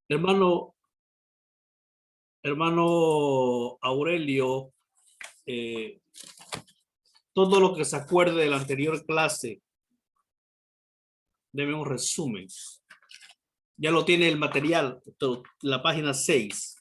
Hermano, hermano Aurelio, eh, todo lo que se acuerde de la anterior clase, deme un resumen. Ya lo tiene el material, la página 6.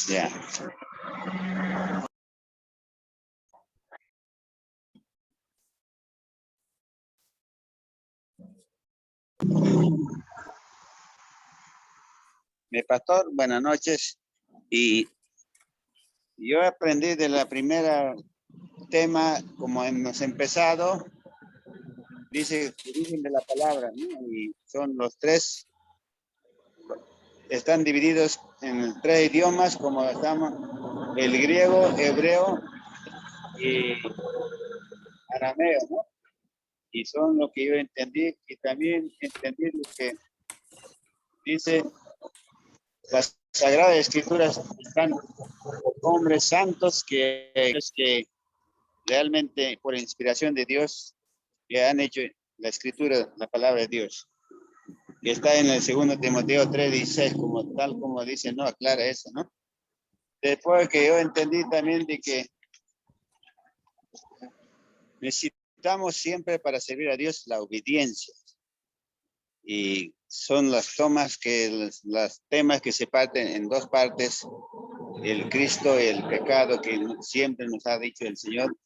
Ya. Mi pastor, buenas noches. Y yo aprendí de la primera tema, como hemos empezado, dice origen de la palabra, ¿no? Y son los tres, están divididos en tres idiomas, como estamos, el griego, hebreo y arameo, ¿no? Y son lo que yo entendí, y también entendí lo que dice las Sagradas Escrituras, están hombres santos que realmente por inspiración de Dios que han hecho la escritura, la palabra de Dios, que está en el 2 Timoteo 3:16, como tal como dice, no aclara eso, ¿no? Después que yo entendí también de que necesitamos siempre para servir a Dios la obediencia, y son las tomas que las temas que se parten en dos partes, el Cristo y el pecado, que siempre nos ha dicho el Señor,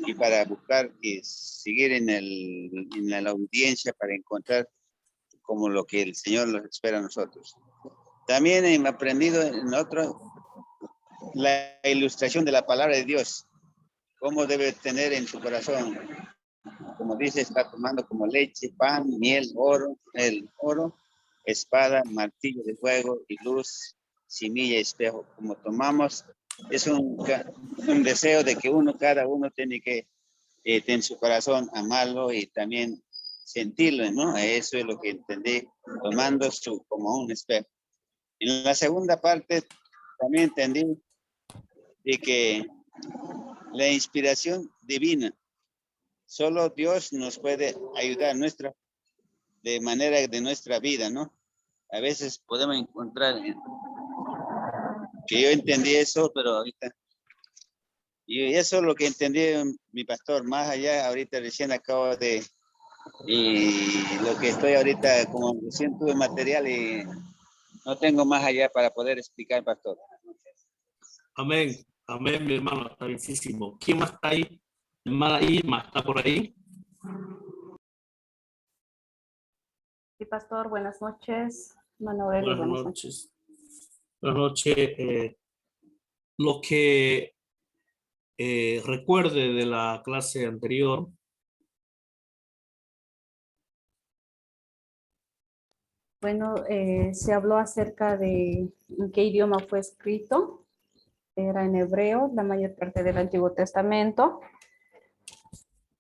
y para buscar y seguir en la audiencia para encontrar como lo que el Señor nos espera a nosotros. También he aprendido en otro la ilustración de la palabra de Dios, cómo debe tener en su corazón, como dice, está tomando como leche, pan, miel, oro, el oro, espada, martillo de fuego y luz, semilla, espejo, como tomamos, es un deseo de que cada uno tiene que en su corazón amarlo y también sentirlo, ¿no? Eso es lo que entendí, tomando como un espejo. En la segunda parte también entendí de que la inspiración divina, solo Dios nos puede ayudar de manera de nuestra vida, ¿no? A veces podemos encontrar que yo entendí eso, pero ahorita, y eso es lo que entendí, mi pastor, más allá, ahorita recién acabo y lo que estoy ahorita, como recién tuve material y no tengo más allá para poder explicar, pastor. Amén. Amén, mi hermano, está bienísimo. ¿Quién más está ahí? Hermana Irma, ¿está por ahí? Sí, pastor, buenas noches. Manuel, Buenas buenas noches. noches. Buenas noches. Lo que recuerde de la clase anterior. Bueno, se habló acerca de en qué idioma fue escrito. Era en hebreo, la mayor parte del Antiguo Testamento.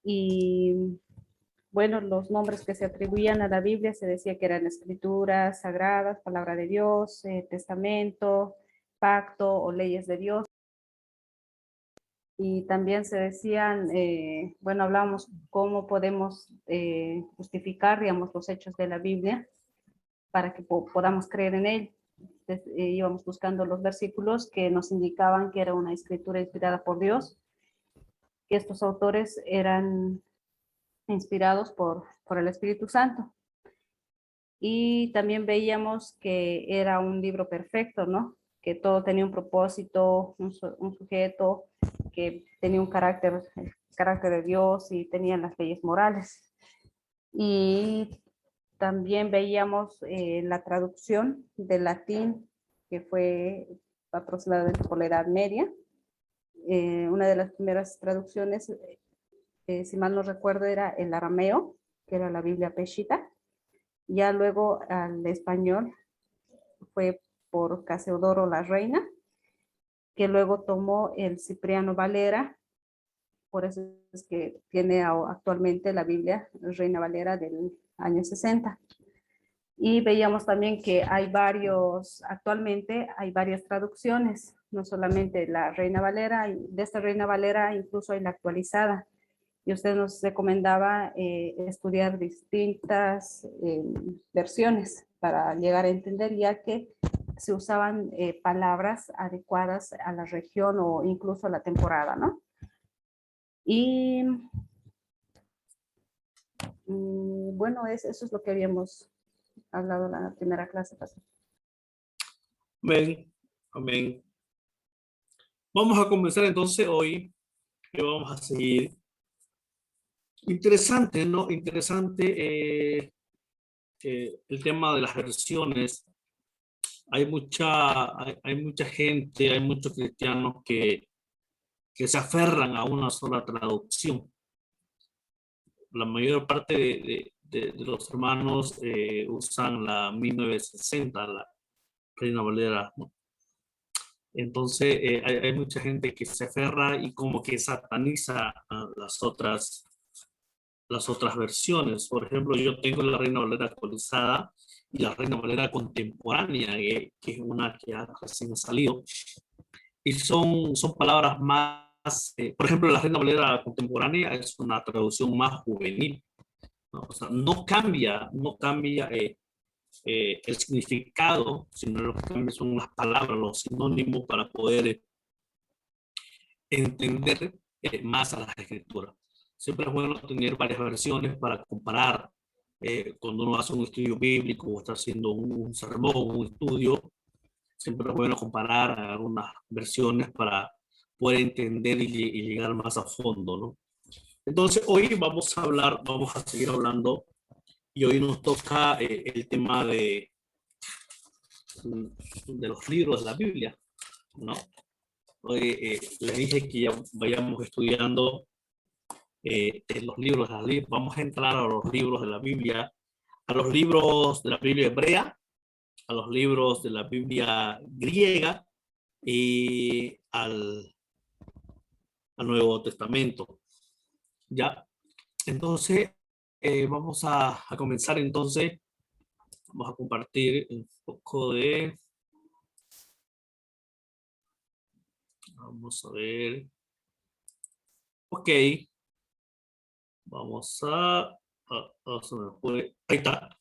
Y bueno, los nombres que se atribuían a la Biblia se decía que eran escrituras sagradas, palabra de Dios, testamento, pacto o leyes de Dios. Y también se decían, bueno, hablábamos cómo podemos justificar, digamos, los hechos de la Biblia para que podamos creer en él. Entonces, íbamos buscando los versículos que nos indicaban que era una escritura inspirada por Dios, que estos autores eran inspirados por el Espíritu Santo. Y también veíamos que era un libro perfecto, ¿no? Que todo tenía un propósito, un sujeto, que tenía un carácter, el carácter de Dios y tenía las leyes morales. Y también veíamos la traducción del latín, que fue aproximadamente por la Edad Media. Una de las primeras traducciones, si mal no recuerdo, era el arameo, que era la Biblia Peshitta. Ya luego al español fue por Casiodoro la Reina, que luego tomó el Cipriano Valera. Por eso es que tiene actualmente la Biblia Reina Valera del año 60. Y veíamos también que actualmente hay varias traducciones, no solamente la Reina Valera, y de esta Reina Valera incluso hay la actualizada. Y usted nos recomendaba estudiar distintas versiones para llegar a entender, ya que se usaban palabras adecuadas a la región o incluso a la temporada, ¿no? Y bueno, eso es lo que habíamos hablado en la primera clase, pastor. Amén. Amén. Vamos a comenzar entonces hoy, que vamos a seguir. Interesante, ¿no? Interesante el tema de las versiones. Hay mucha gente, hay muchos cristianos que se aferran a una sola traducción. La mayor parte de los hermanos usan la 1960, la Reina Valera, ¿no? Entonces hay mucha gente que se aferra y como que sataniza a las otras versiones. Por ejemplo, yo tengo la Reina Valera actualizada y la Reina Valera contemporánea, que es una que recién ha salido. Y son palabras más, por ejemplo, la Reina Valera contemporánea es una traducción más juvenil, ¿no? O sea, no cambia el significado, sino lo que cambia son las palabras, los sinónimos para poder entender más a las escrituras. Siempre es bueno tener varias versiones para comparar. Cuando uno hace un estudio bíblico o está haciendo un sermón, un estudio, siempre es bueno comparar algunas versiones para poder entender y llegar más a fondo, ¿no? Entonces, hoy vamos a seguir hablando, y hoy nos toca el tema de los libros de la Biblia, ¿no? Hoy les dije que ya vayamos estudiando los libros, vamos a entrar a los libros de la Biblia, a los libros de la Biblia hebrea, a los libros de la Biblia griega y al Nuevo Testamento. ¿Ya? Entonces, vamos a comenzar entonces. Vamos a compartir un poco de... Vamos a ver. Ok. Vamos a ahí está.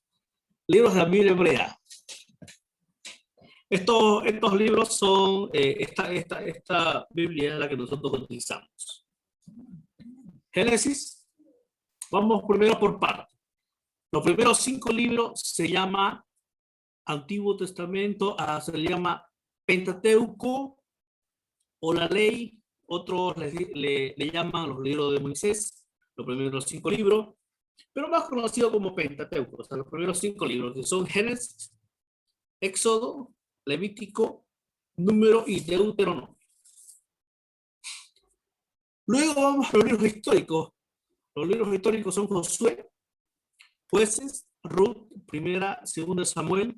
Libros de la Biblia hebrea. Estos libros son, esta Biblia es la que nosotros utilizamos. Génesis, vamos primero por partes. Los primeros 5 libros se llama Antiguo Testamento, se le llama Pentateuco o la ley, otros le llaman los libros de Moisés, los primeros 5 libros, pero más conocido como Pentateuco, o sea, los primeros 5 libros que son Génesis, Éxodo, Levítico, Número y Deuteronomio. Luego vamos a los libros históricos. Los libros históricos son Josué, Jueces, Ruth, Primera, Segunda Samuel,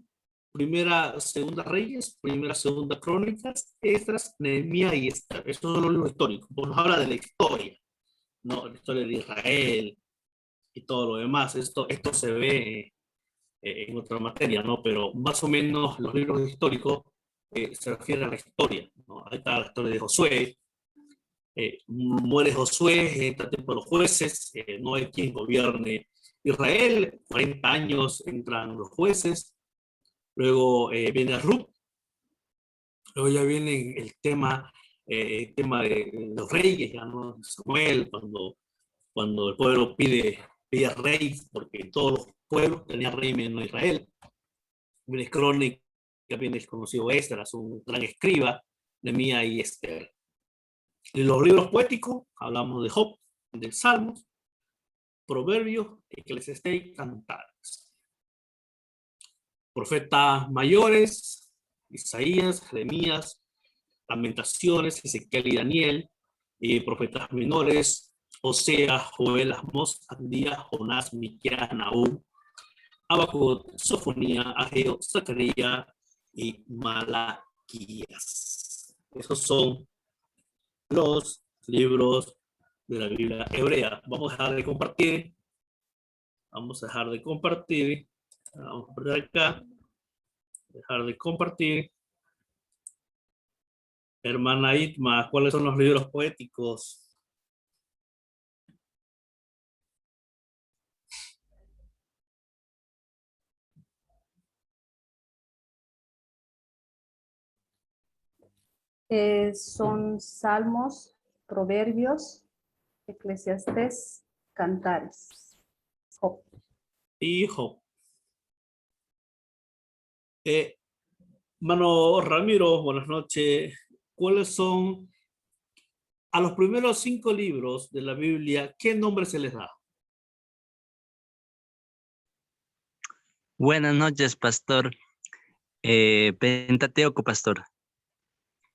Primera, Segunda Reyes, Primera, Segunda Crónicas, Esdras, Nehemías y Esther. Estos son los libros históricos. Pues nos habla de la historia, ¿no? La historia de Israel y todo lo demás. Esto se ve en otra materia, ¿no? Pero más o menos los libros históricos se refieren a la historia, ¿no? Ahí está la historia de Josué. Muere Josué, entra tiempo de los jueces, no hay quien gobierne Israel, 40 años entran los jueces, luego viene Ruth, luego ya viene el tema de los reyes, ya no Samuel, cuando el pueblo pide rey, porque todos los pueblos tenían rey menos Israel. Viene Crónica, viene el conocido Esdras, un gran escriba, Nehemías y Esther. En los libros poéticos hablamos de Job, del Salmos, Proverbios, Eclesiastés y Cantares. Profetas mayores, Isaías, Jeremías, Lamentaciones, Ezequiel y Daniel. Y profetas menores, Oseas, Joel, Amós, Abdías, Jonás, Miqueas, Nahum, Habacuc, Sofonía, Ageo, Zacarías y Malaquías. Esos son los libros de la Biblia hebrea. Vamos a dejar de compartir. Vamos a dejar de compartir. Vamos por acá. Dejar de compartir. Hermana Itma, ¿cuáles son los libros poéticos? Son Salmos, Proverbios, Eclesiastés, Cantares. Job. Hijo. Mano Ramiro, buenas noches. ¿Cuáles son a los primeros 5 libros de la Biblia? ¿Qué nombre se les da? Buenas noches, pastor. Pentateuco, pastor.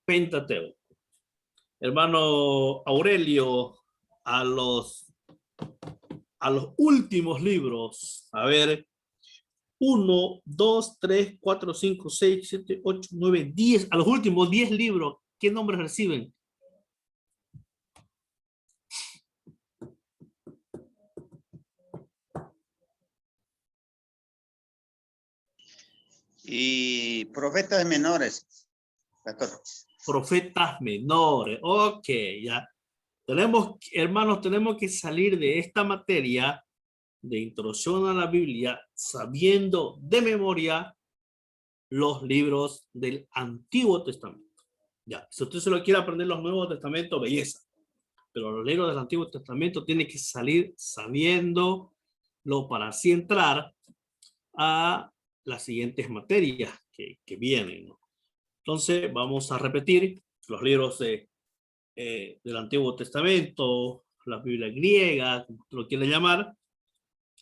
Pentateuco. Hermano Aurelio, a los últimos libros. A ver, 1, 2, 3, 4, 5, 6, 7, 8, 9, 10. A los últimos 10 libros, ¿qué nombres reciben? Y profetas menores, pastor. Profetas menores. Ok, ya. Hermanos, tenemos que salir de esta materia de introducción a la Biblia sabiendo de memoria los libros del Antiguo Testamento. Ya, si usted se lo quiere aprender los Nuevos Testamentos, belleza. Pero los libros del Antiguo Testamento tiene que salir sabiéndolo para así entrar a las siguientes materias que vienen, ¿no? Entonces, vamos a repetir los libros del Antiguo Testamento, la Biblia griega, como usted lo quiere llamar,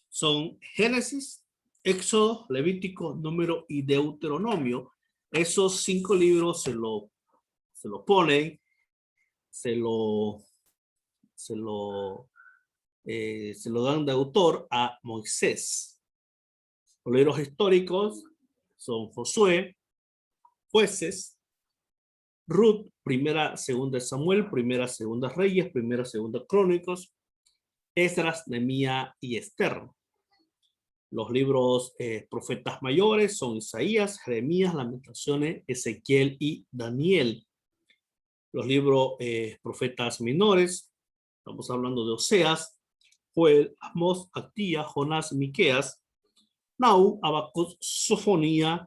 son Génesis, Éxodo, Levítico, Número y Deuteronomio. Esos 5 libros se lo ponen, se lo dan de autor a Moisés. Los libros históricos son Josué, Jueces, Ruth, Primera, Segunda Samuel, Primera, Segunda Reyes, Primera, Segunda Crónicos, Esdras, Nehemías y Esther. Los libros profetas mayores son Isaías, Jeremías, Lamentaciones, Ezequiel y Daniel. Los libros profetas menores, estamos hablando de Oseas, Joel, Amós, Actía, Jonás, Miqueas, Nahum, Habacuc, Sofonía,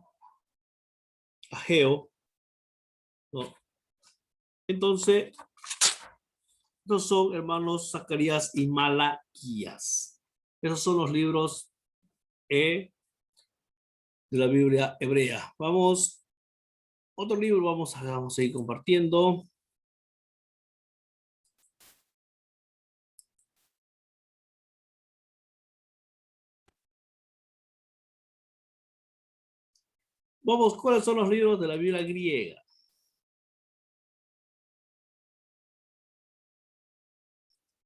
Ageo, ¿no? Entonces, estos son, hermanos, Zacarías y Malaquías. Esos son los libros de la Biblia hebrea. Vamos, otro libro vamos a seguir compartiendo. Vamos, ¿cuáles son los libros de la Biblia griega?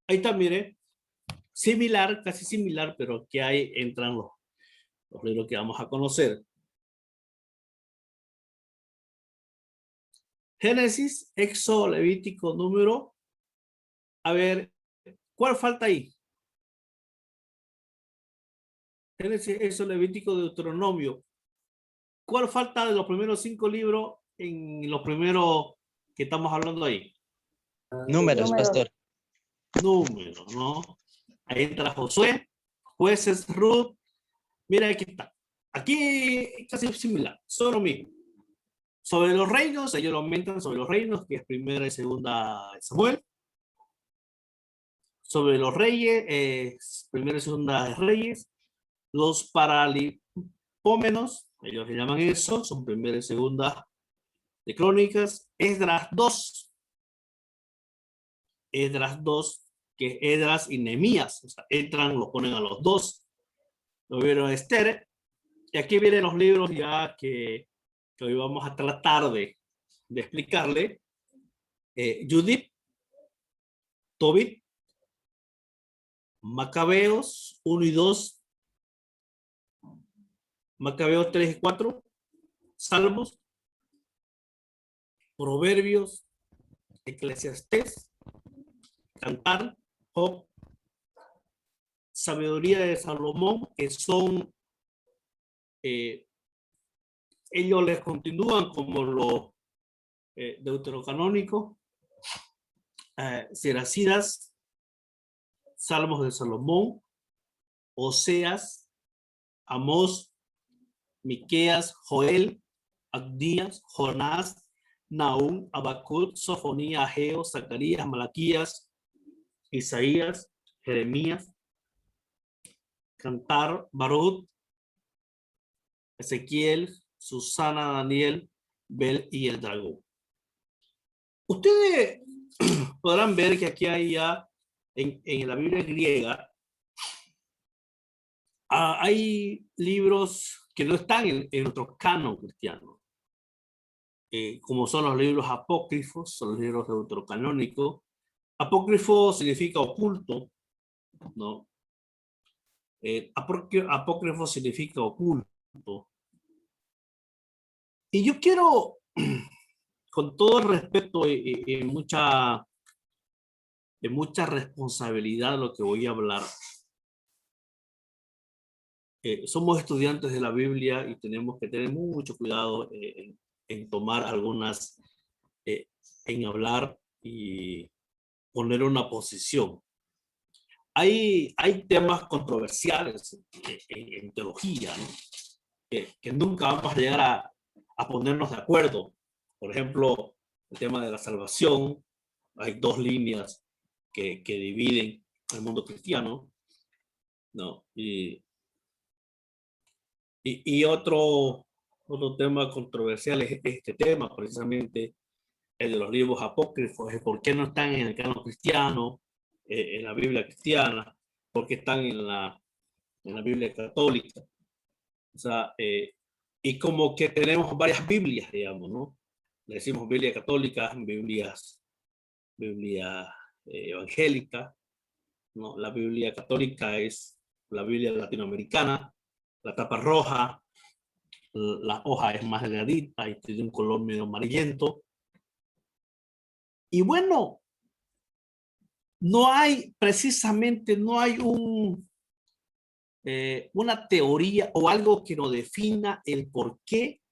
Ahí está, mire, similar, casi similar, pero que ahí entran los libros que vamos a conocer. Génesis, Éxodo, Levítico, Número. A ver, ¿cuál falta ahí? Génesis, Éxodo, Levítico, Deuteronomio. ¿Cuál falta de los primeros 5 libros en los primeros que estamos hablando ahí? Números, pastor. Números, ¿no? Ahí entra Josué, Jueces, Ruth. Mira, aquí está. Aquí casi similar, son lo mismo. Sobre los reinos, ellos lo aumentan sobre los reinos, que es primera y segunda Samuel. Sobre los reyes, primera y segunda de Reyes. Los paralipómenos, ellos le llaman eso, son primera y segunda de Crónicas. Esdras 2. Esdras 2, que es Esdras y Nehemías. O sea, entran, lo ponen a los dos. Lo vieron Esther. Y aquí vienen los libros ya que hoy vamos a tratar de explicarle. Judith, Tobit, Macabeos 1 y 2, Macabeos 3 y 4, Salmos, Proverbios, Eclesiastés, Cantar, Job, Sabiduría de Salomón, que son ellos les continúan como los deuterocanónicos, Siracidas, Salmos de Salomón, Oseas, Amós, Miqueas, Joel, Abdías, Jonás, Nahum, Habacuc, Sofonía, Ageo, Zacarías, Malaquías, Isaías, Jeremías, Cantar, Baruch, Ezequiel, Susana, Daniel, Bel y el dragón. Ustedes podrán ver que aquí hay ya en la Biblia griega hay libros que no están en nuestro canon cristiano, como son los libros apócrifos, son los libros deuterocanónicos. Apócrifo significa oculto, ¿no? Apócrifo significa oculto. Y yo quiero, con todo el respeto y mucha responsabilidad de lo que voy a hablar, somos estudiantes de la Biblia y tenemos que tener mucho cuidado en tomar algunas, en hablar y poner una posición. Hay temas controversiales en teología, ¿no? Que nunca vamos a llegar a ponernos de acuerdo. Por ejemplo, el tema de la salvación. Hay dos líneas que dividen el mundo cristiano, ¿no? Y otro tema controversial es este tema, precisamente el de los libros apócrifos, es por qué no están en el canon cristiano, en la Biblia cristiana, por qué están en la Biblia católica. O sea, y como que tenemos varias Biblias, digamos, ¿no? Le decimos Biblia católica, Biblia evangélica, ¿no? La Biblia católica es la Biblia latinoamericana, la tapa roja, la hoja es más delgadita y tiene un color medio amarillento. Y bueno, no hay precisamente, no hay una teoría o algo que nos defina el por qué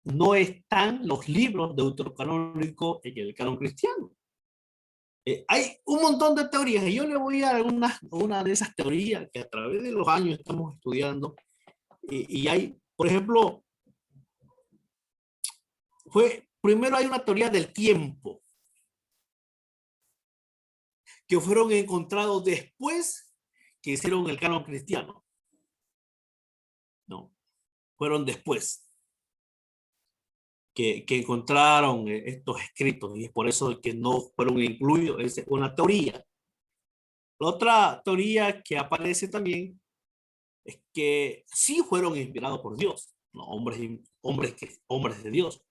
no están los libros deuterocanónicos en el canon cristiano. Hay un montón de teorías y yo le voy a dar una de esas teorías que a través de los años estamos estudiando. Y hay, por ejemplo, primero hay una teoría del tiempo que fueron encontrados después que hicieron el canon cristiano. No, fueron después que encontraron estos escritos y es por eso que no fueron incluidos. Es una teoría. La otra teoría que aparece también es que sí fueron inspirados por Dios, ¿no? hombres de Dios,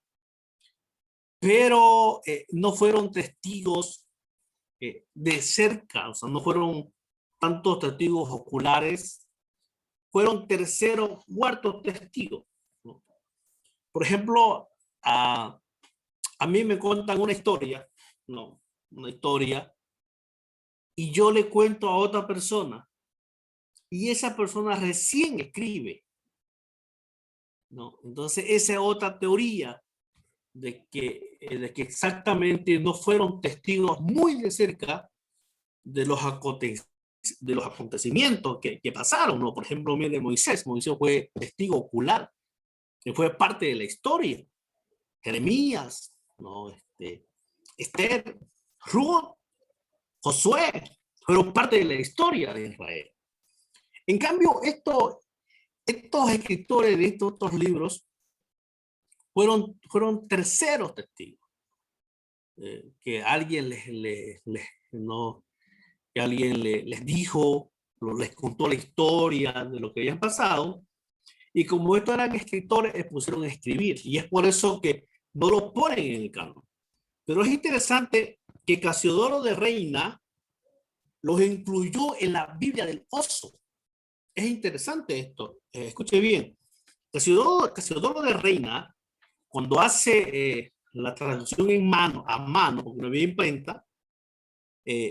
pero no fueron testigos de cerca, o sea, no fueron tantos testigos oculares, fueron terceros, cuartos testigos, ¿no? Por ejemplo, a mí me cuentan una historia, ¿no? Una historia, y yo le cuento a otra persona, y esa persona recién escribe, ¿no? Entonces, esa es otra teoría de que exactamente no fueron testigos muy de cerca de los acontecimientos que pasaron, ¿no? Por ejemplo, mire, Moisés fue testigo ocular, que fue parte de la historia. Jeremías, ¿no? Esther, Ruth, Josué, fueron parte de la historia de Israel. En cambio, estos escritores de estos otros libros fueron terceros testigos. Que alguien les dijo, les contó la historia de lo que habían pasado, y como estos eran escritores, les pusieron a escribir, y es por eso que no lo ponen en el canon. Pero es interesante que Casiodoro de Reina los incluyó en la Biblia del Oso. Es interesante esto, escuche bien. Casiodoro de Reina, cuando hace la traducción a mano, porque no había imprenta,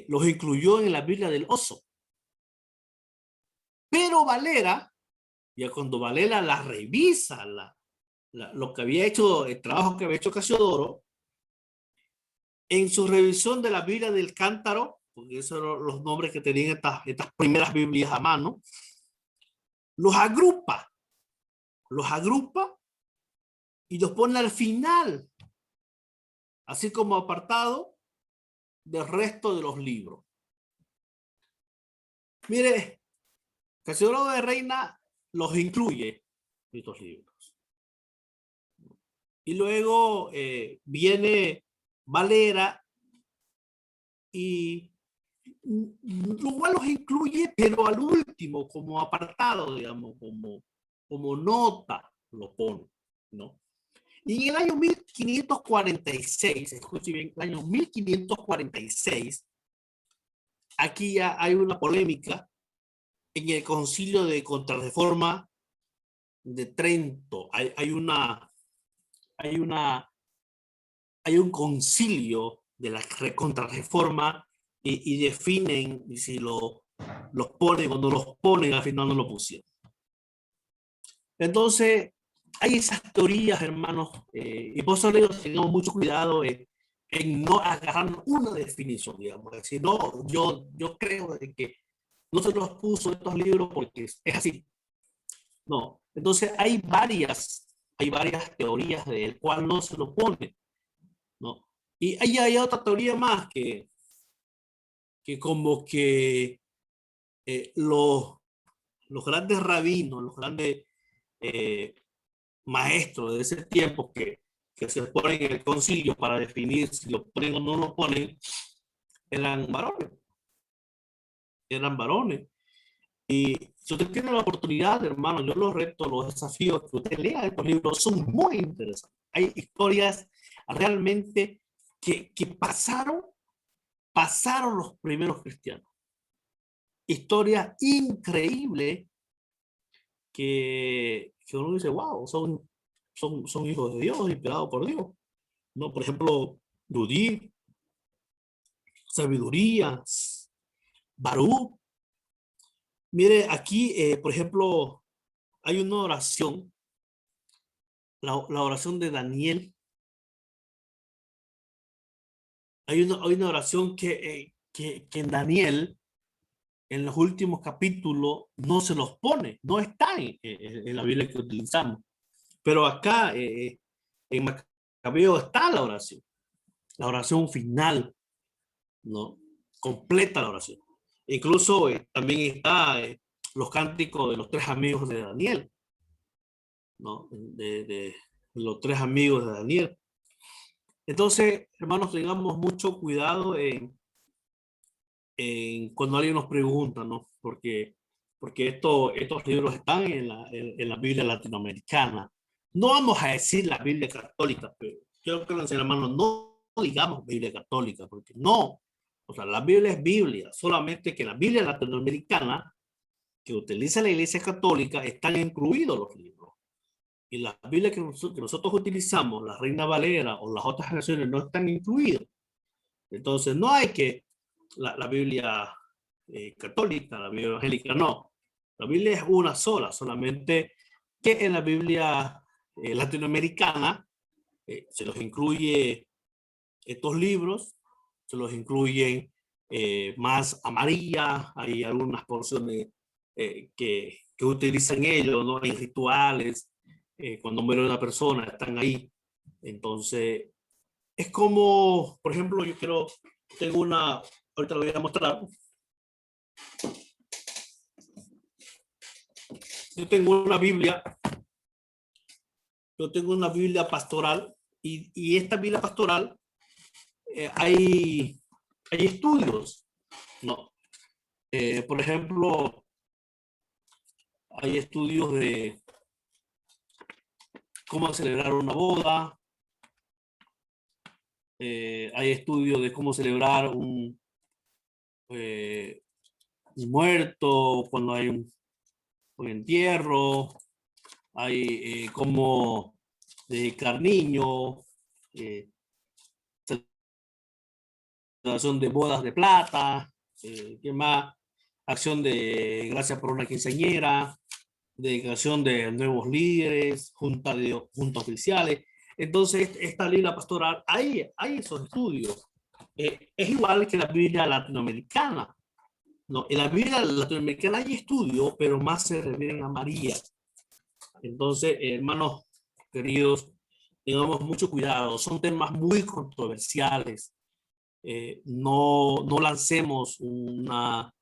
los incluyó en la Biblia del Oso. Pero Valera ya cuando Valera la revisa, lo que había hecho, el trabajo que había hecho Casiodoro, en su revisión de la Biblia del Cántaro, porque esos eran los nombres que tenían estas primeras Biblias a mano, los agrupa y los pone al final, así como apartado del resto de los libros. Mire, Casiodoro de Reina los incluye estos libros. Y luego viene Valera y igual los incluye, pero al último, como apartado, digamos, como nota, lo pone, ¿no? Y en el año 1546, escuchen bien, el año 1546, aquí ya hay una polémica en el Concilio de Contrarreforma de Trento. Hay un concilio de la contrarreforma y definen si los ponen o no los ponen, al final no lo pusieron. Entonces, hay esas teorías, hermanos, y por eso tengamos mucho cuidado en no agarrar una definición, digamos, es decir, no, yo creo de que no se los puso estos libros porque es así. No, entonces hay varias teorías del cual no se lo pone, ¿no? Y hay otra teoría más que como que los grandes rabinos, los grandes maestros de ese tiempo que se ponen en el concilio para definir si lo ponen o no lo ponen, eran varones. Y si usted tiene la oportunidad, hermano, yo los reto, los desafíos que usted lea estos libros son muy interesantes. Hay historias realmente que pasaron los primeros cristianos. Historias increíbles que uno dice, wow, son hijos de Dios, inspirados por Dios. ¿No? Por ejemplo, Judith, Sabiduría, Baruch. Mire, aquí, por ejemplo, hay una oración, la oración de Daniel. Hay una oración que en Daniel, en los últimos capítulos, no se los pone, no está en la Biblia que utilizamos. Pero acá, en Macabeo, está la oración final, ¿no? Completa la oración. Incluso también está los cánticos de los tres amigos de Daniel, ¿no? De los tres amigos de Daniel. Entonces, hermanos, tengamos mucho cuidado en cuando alguien nos pregunta, ¿no? Porque estos libros están en la Biblia latinoamericana. No vamos a decir la Biblia católica, pero quiero que los hermanos no digamos Biblia católica, porque no. O sea, la Biblia es Biblia, solamente que en la Biblia latinoamericana que utiliza la Iglesia Católica están incluidos los libros. Y la Biblia que nosotros utilizamos, la Reina Valera o las otras versiones, no están incluidas. Entonces, no hay que la Biblia católica, la Biblia evangélica, no. La Biblia es una sola, solamente que en la Biblia latinoamericana se los incluye estos libros, se los incluyen más amarillas, hay algunas porciones que utilizan ellos, ¿no? En rituales, cuando muere una persona, están ahí. Entonces, es como, por ejemplo, tengo una, ahorita lo voy a mostrar. Yo tengo una Biblia pastoral y esta Biblia pastoral hay estudios, ¿no? Por ejemplo, hay estudios de cómo celebrar una boda, hay estudios de cómo celebrar un muerto, cuando hay un entierro, hay cómo dedicar niños, celebración de bodas de plata, ¿qué más? Acción de gracias por una quinceañera, dedicación de nuevos líderes, junta oficiales. Entonces, esta Biblia pastoral, hay esos estudios. Es igual que la Biblia latinoamericana. No, en la Biblia latinoamericana hay estudios, pero más se refieren a María. Entonces, hermanos queridos, tengamos mucho cuidado. Son temas muy controversiales. No lancemos una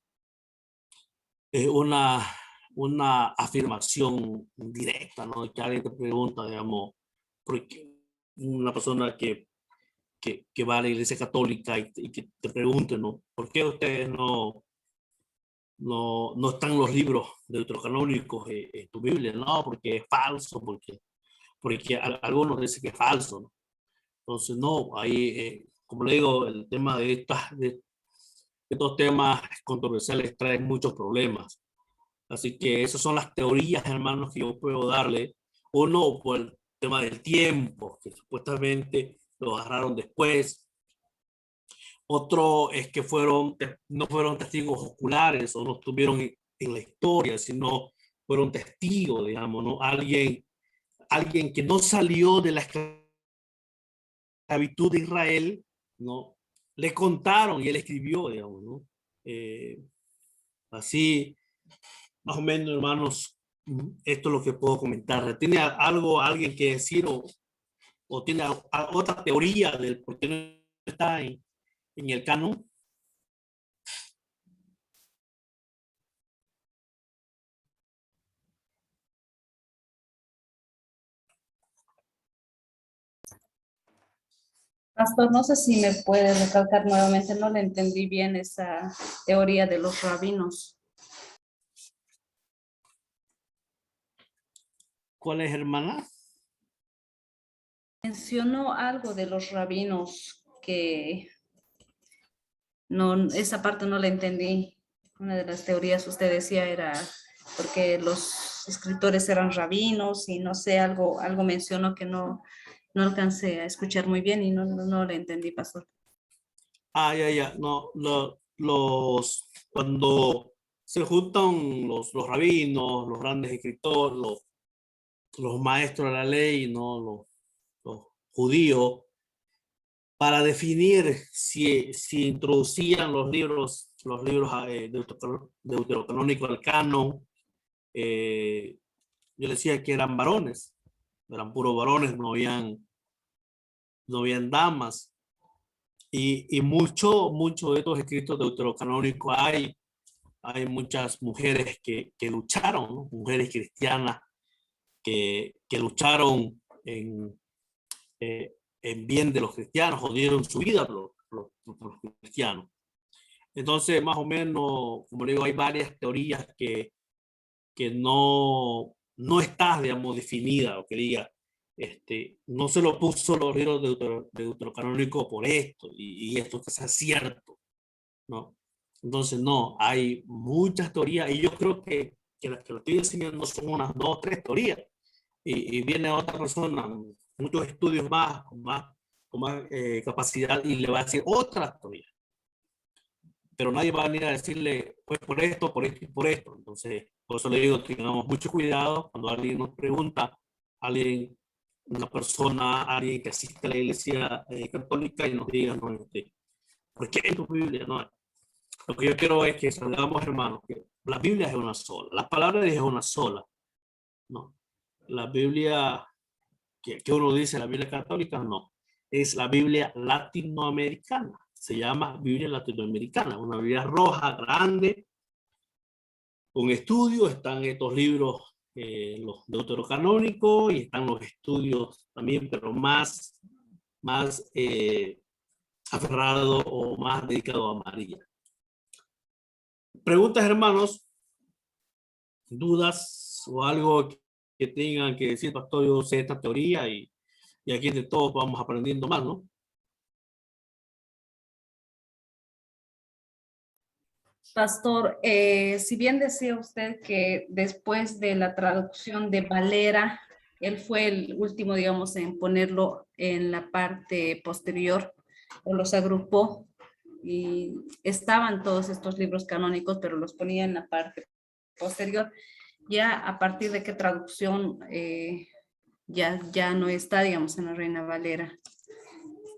afirmación directa, ¿no? Que alguien te pregunta, digamos, porque una persona que va a la iglesia católica y que te pregunte, ¿no? ¿Por qué ustedes no están los libros deuterocanónicos en tu Biblia? No, porque es falso, porque algunos dicen que es falso, ¿no? Entonces, no, ahí, como le digo, el tema de estos temas controversiales traen muchos problemas. Así que esas son las teorías, hermanos, que yo puedo darle. Uno, por el tema del tiempo, que supuestamente lo agarraron después. Otro es que no fueron testigos oculares o no estuvieron en la historia, sino fueron testigos, digamos, ¿no? Alguien que no salió de la esclavitud de Israel, ¿no? Le contaron y él escribió, digamos, ¿no? Así, más o menos, hermanos, esto es lo que puedo comentar. ¿Tiene alguien que decir o tiene otra teoría del por qué no está en el canon? Pastor, no sé si me puede recalcar nuevamente, no le entendí bien esa teoría de los rabinos. ¿Cuál es, hermana? Mencionó algo de los rabinos que no, esa parte no la entendí. Una de las teorías usted decía era porque los escritores eran rabinos y no sé, algo mencionó que no alcancé a escuchar muy bien y no le entendí, pastor. Ya. No, cuando se juntan los rabinos, los grandes escritores, los maestros de la ley, ¿no? Los judíos, para definir si introducían los libros deuterocanónicos al canon, yo decía que eran varones, eran puros varones, no habían damas. Y mucho de estos escritos deuterocanónicos hay muchas mujeres que lucharon, ¿no? Mujeres cristianas que lucharon en bien de los cristianos, o dieron su vida por los cristianos. Entonces, más o menos, como digo, hay varias teorías que no está, digamos, definida, o que diga, no se lo puso los libros deuterocanónicos por esto, y esto que sea cierto, ¿no? Entonces, no, hay muchas teorías, y yo creo que las que lo estoy enseñando son unas 2 o 3 teorías, y viene otra persona, muchos estudios más, con más capacidad, y le va a decir otra teoría. Pero nadie va a venir a decirle, pues por esto, por esto y por esto. Entonces, por eso le digo, tengamos mucho cuidado cuando alguien nos pregunta, una persona, alguien que asiste a la iglesia católica y nos diga, no, ¿por qué en tu Biblia? No, lo que yo quiero es que salgamos, hermanos, que la Biblia es una sola, la palabra de Dios es una sola, ¿no? La Biblia que uno dice, la Biblia católica, no, es la Biblia latinoamericana. Se llama Biblia latinoamericana, una Biblia roja, grande, con estudios. Están estos libros, los deuterocanónicos, y están los estudios también, pero más aferrado o más dedicado a María. Preguntas, hermanos, dudas o algo que tengan que decir, pastor, yo sé esta teoría y aquí de todos vamos aprendiendo más, ¿no? Pastor, si bien decía usted que después de la traducción de Valera, él fue el último, digamos, en ponerlo en la parte posterior, o los agrupó, y estaban todos estos libros canónicos, pero los ponía en la parte posterior. ya a partir de qué traducción ya no está, digamos, en la Reina Valera,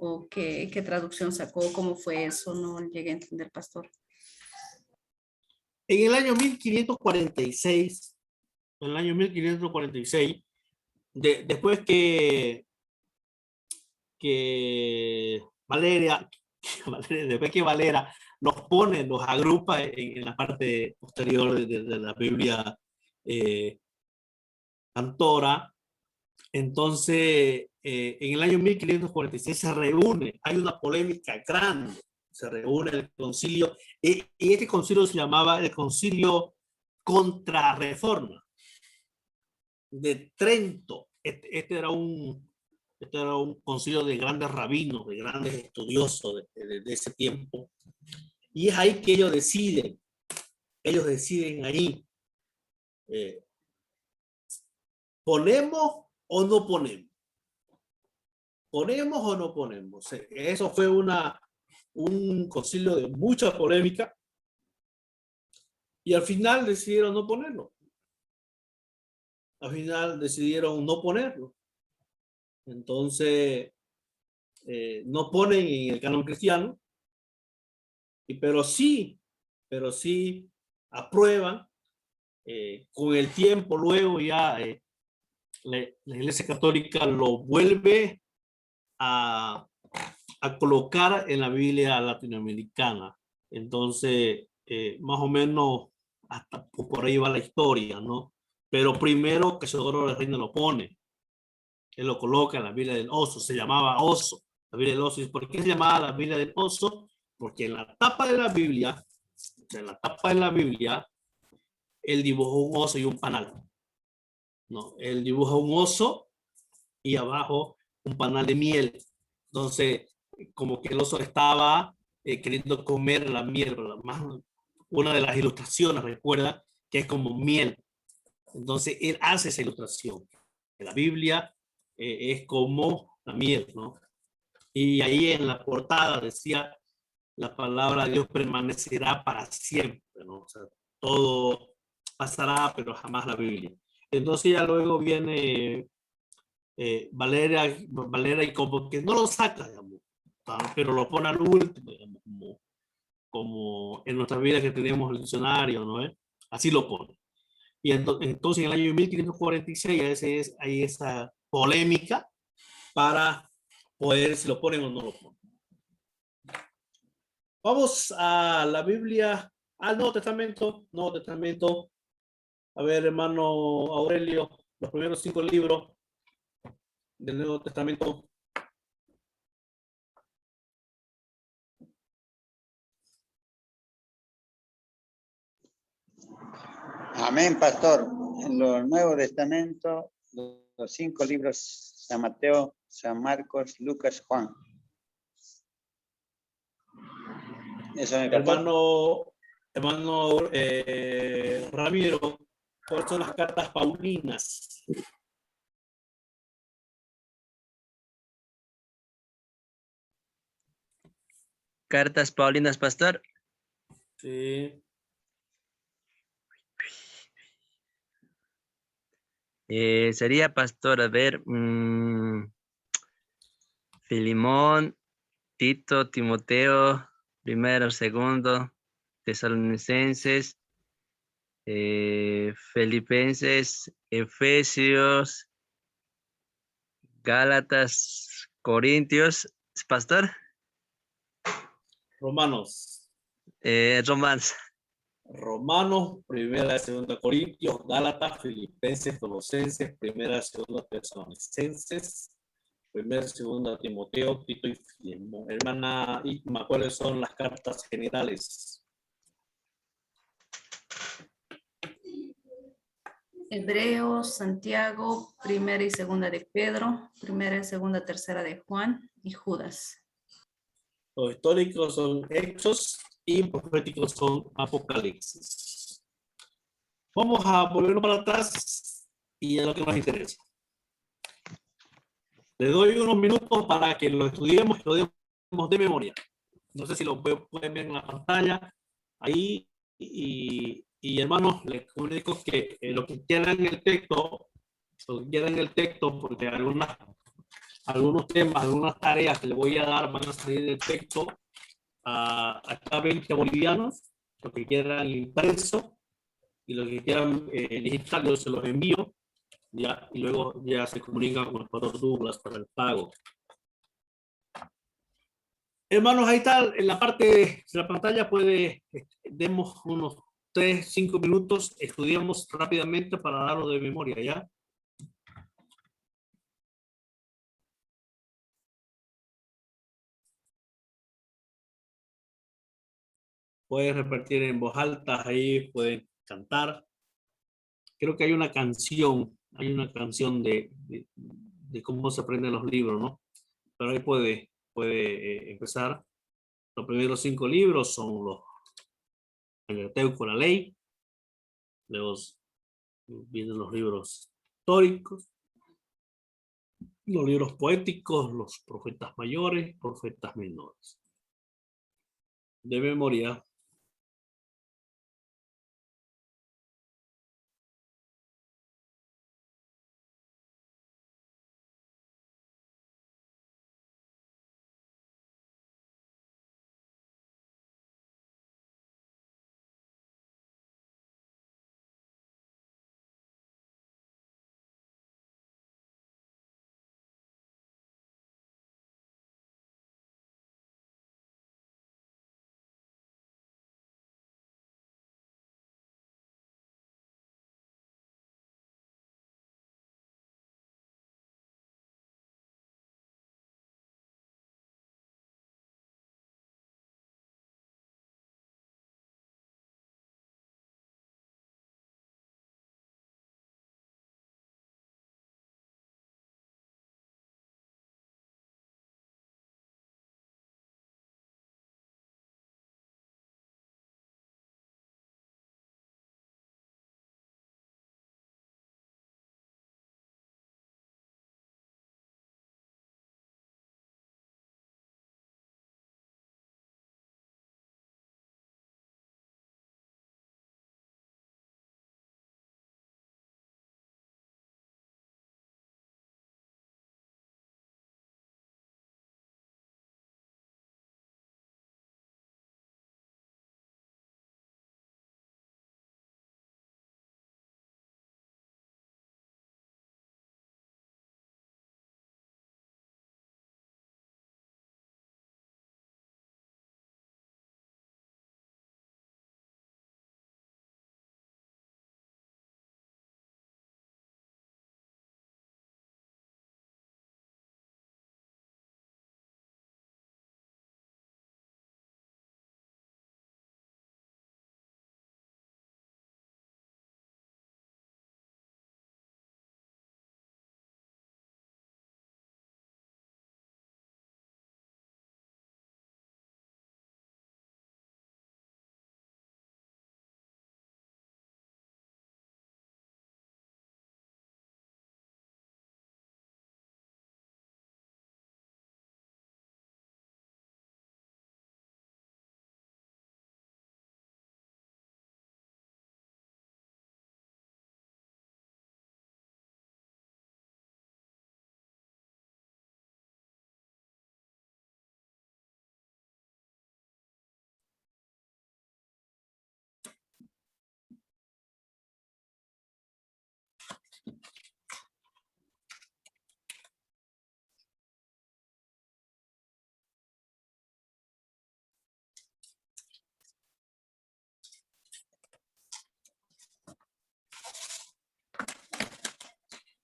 o qué traducción sacó, cómo fue eso, no llegué a entender, pastor. En el año 1546, después que Valeria, después que Valera los agrupa en la parte posterior de la Biblia Cantora, entonces en el año 1546 se reúne, hay una polémica grande, se reúne el concilio, y este concilio se llamaba el Concilio Contrarreforma de Trento. Este era un concilio de grandes rabinos, de grandes estudiosos de ese tiempo. Y es ahí que ellos deciden ahí, ¿ponemos o no ponemos? ¿Ponemos o no ponemos? Eso fue un concilio de mucha polémica y al final decidieron no ponerlo. Al final decidieron no ponerlo. Entonces, no ponen en el canon cristiano, pero sí aprueban con el tiempo. Luego ya la Iglesia Católica lo vuelve a colocar en la Biblia latinoamericana. Entonces, más o menos hasta por ahí va la historia, ¿no? Pero primero Casiodoro de Reina lo pone. Él lo coloca en la Biblia del Oso, se llamaba Oso, la Biblia del Oso. ¿Y por qué se llamaba la Biblia del Oso? Porque en la tapa de la Biblia, él dibujó un oso y un panal. No, él dibuja un oso y abajo un panal de miel. Entonces, como que el oso estaba queriendo comer la miel, una de las ilustraciones, recuerda, que es como miel. Entonces, él hace esa ilustración. La Biblia es como la miel, ¿no? Y ahí en la portada decía, la palabra de Dios permanecerá para siempre, ¿no? O sea, todo pasará, pero jamás la Biblia. Entonces ya luego viene Valera y como que no lo saca, digamos, pero lo pone al último, digamos, como en nuestra vida que tenemos el diccionario, ¿no? Así lo pone. Y entonces en el año 1546 hay esa polémica para poder si lo ponen o no lo ponen. Vamos a la Biblia, al Nuevo Testamento. A ver, hermano Aurelio, los primeros 5 libros del Nuevo Testamento. Amén, pastor. En los Nuevo Testamento, los 5 libros, San Mateo, San Marcos, Lucas, Juan. Eso en el hermano Ramiro, ¿cuáles son las cartas paulinas? Cartas Paulinas, pastor. Sí. Sería, pastor, a ver, Filimón, Tito, Timoteo, primero, segundo, Tesalonicenses, Filipenses, Efesios, Gálatas, Corintios, pastor. Romanos, Romanos, primera y segunda Corintios, Gálatas, Filipenses, Colosenses, primera y segunda Tesalonicenses, primera y segunda Timoteo, Tito y Filemón. Hermana Isma, ¿cuáles son las cartas generales? Hebreos, Santiago, primera y segunda de Pedro, primera y segunda, tercera de Juan y Judas. Los históricos son Hechos y proféticos son Apocalipsis. Vamos a volvernos para atrás y es lo que nos interesa. Le doy unos minutos para que lo estudiemos y lo demos de memoria. No sé si lo pueden ver en la pantalla ahí y Y hermanos, les comunico que lo que queda en el texto, porque algunos temas, algunas tareas que le voy a dar van a salir del texto a cada 20 bolivianos, lo que quieran impreso y lo que quieran digital, yo se los envío, ya, y luego ya se comunican con el pastor Douglas para el pago. Hermanos, ahí está en la parte de la pantalla, demos unos 3-5 minutos, estudiamos rápidamente para darlo de memoria, ¿ya? Pueden repetir en voz alta, ahí pueden cantar. Creo que hay una canción de cómo se aprenden los libros, ¿no? Pero ahí puede empezar. Los primeros 5 libros son el Pentateuco, la ley. Luego vienen los libros históricos, los libros poéticos, los profetas mayores, profetas menores. De memoria.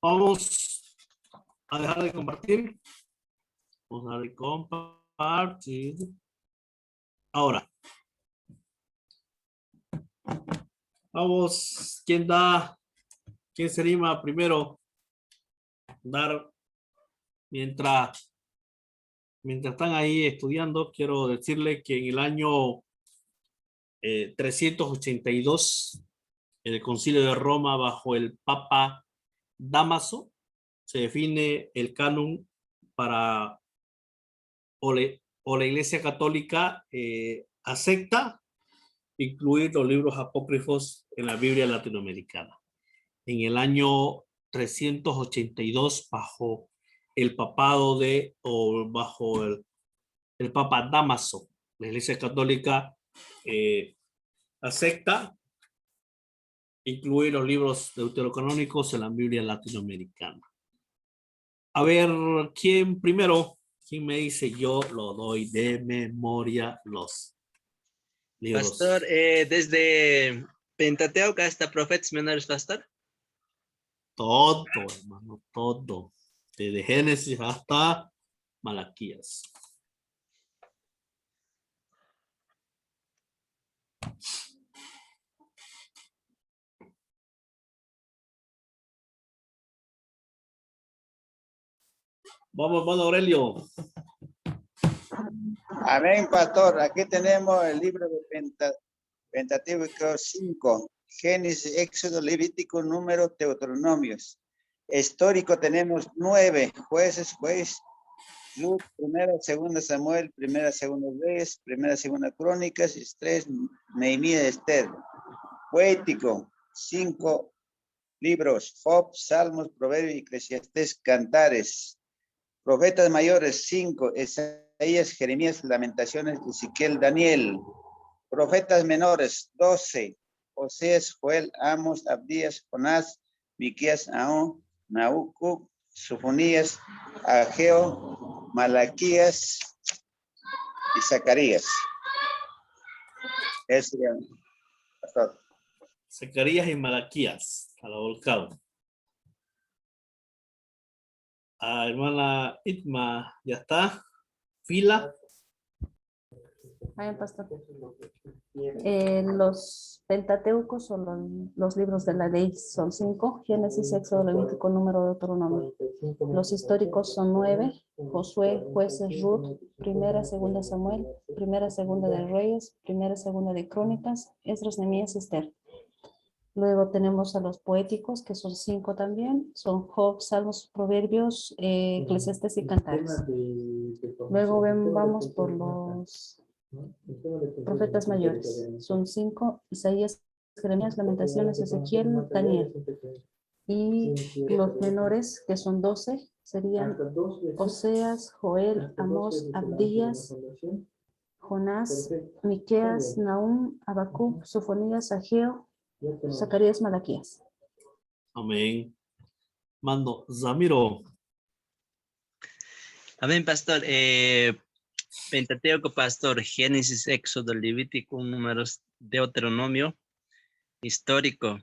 Vamos a dejar de compartir. Vamos a dejar de compartir. Ahora. Vamos, ¿quién se anima primero? Dar, mientras están ahí estudiando, quiero decirle que en el año 382, en el Concilio de Roma, bajo el Papa Dámaso, se define el canon para o la Iglesia Católica acepta incluir los libros apócrifos en la Biblia latinoamericana. En el año 382, bajo el papado bajo el Papa Dámaso, la Iglesia Católica acepta incluir los libros deuterocanónicos en la Biblia latinoamericana. A ver, ¿quién primero? ¿Quién me dice? Yo lo doy de memoria los libros. Pastor, desde Pentateuco hasta Profetas Menores, Pastor. Todo, hermano, todo. Desde Génesis hasta Malaquías. Vamos, hermano Aurelio. Amén, pastor. Aquí tenemos el libro de Pentateuco 5, Génesis, Éxodo, Levítico, Número, Deuteronomios. Histórico tenemos 9, Jueces, Ruth, Primera, Segunda Samuel, Primera, Segunda Reyes, Primera, Segunda Crónicas, 3, Nehemías, Esther. Poético, 5 libros, Job, Salmos, Proverbios, Eclesiastés, Cantares. Profetas mayores, 5, Isaías, Jeremías, Lamentaciones, Ezequiel, Daniel. Profetas menores, 12, Oseas, Joel, Amos, Abdías, Jonás, Miqueas, Ahón, Nabucco, Sofonías, Ageo, Malaquías y Zacarías. Eso sería, pastor. Zacarías y Malaquías, a la volcado. Hermana Itma, ¿ya está? ¿Fila? Amén, pastor. Los Pentateucos son los libros de la ley, son 5, Génesis, Éxodo, Levítico, Número, Deuteronomio. Los históricos son 9, Josué, Jueces, Ruth, Primera, Segunda Samuel, Primera, Segunda de Reyes, Primera, Segunda de Crónicas, Esdras, Nehemías, Esther. Luego tenemos a los poéticos, que son 5 también, son Job, Salmos, Proverbios, Eclesiastés y Cantares. Luego vamos por los profetas mayores, son 5, Isaías, Jeremías, Lamentaciones, Ezequiel, Daniel. Y los menores, que son 12, serían Oseas, Joel, Amós, Abdías, Jonás, Miqueas, Nahum, Habacuc, Sofonías, Ageo, Zacarías, Malaquías. Amén. Mando, Zamiro. Amén, pastor. Pentateuco, pastor. Génesis, Éxodo, Levítico, Números, Deuteronomio. Histórico.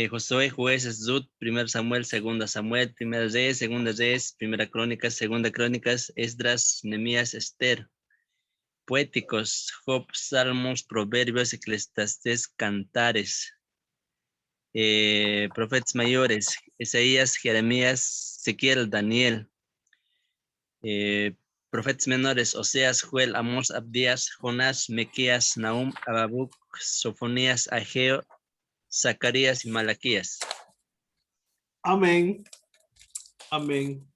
Josué, Jueces, Ruth, 1 Samuel, 2 Samuel, 1 Reyes, 2 Reyes, 1 Crónicas, 2 Crónicas, Esdras, Nehemías, Esther. Poéticos, Job, Salmos, Proverbios, Eclesiastés, Cantares. Profetas mayores, Isaías, Jeremías, Ezequiel, Daniel. Profetas menores, Oseas, Joel, Amós, Abdías, Jonás, Miqueas, Nahum, Habacuc, Sofonías, Ageo, Zacarías y Malaquías. Amén. Amén.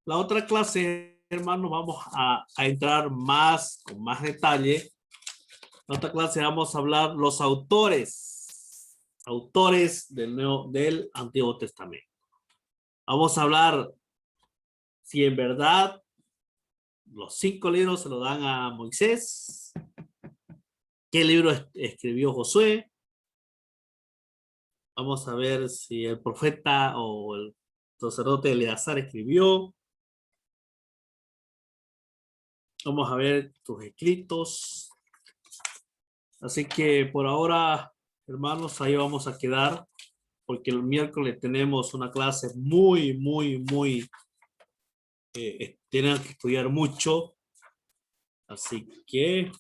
La otra clase, hermanos, vamos a entrar más, con más detalle. La otra clase vamos a hablar los autores del Antiguo Testamento. Vamos a hablar si en verdad los 5 libros se lo dan a Moisés, qué libro escribió Josué. Vamos a ver si el profeta o el sacerdote Eleazar escribió. Vamos a ver tus escritos. Así que por ahora, hermanos, ahí vamos a quedar, porque el miércoles tenemos una clase muy, tienen que estudiar mucho. Así que,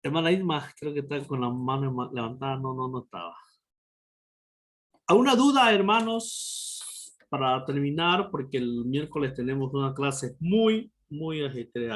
hermana Isma, creo que está con la mano levantada. No estaba. ¿Alguna duda, hermanos? Para terminar, porque el miércoles tenemos una clase muy ajetreada.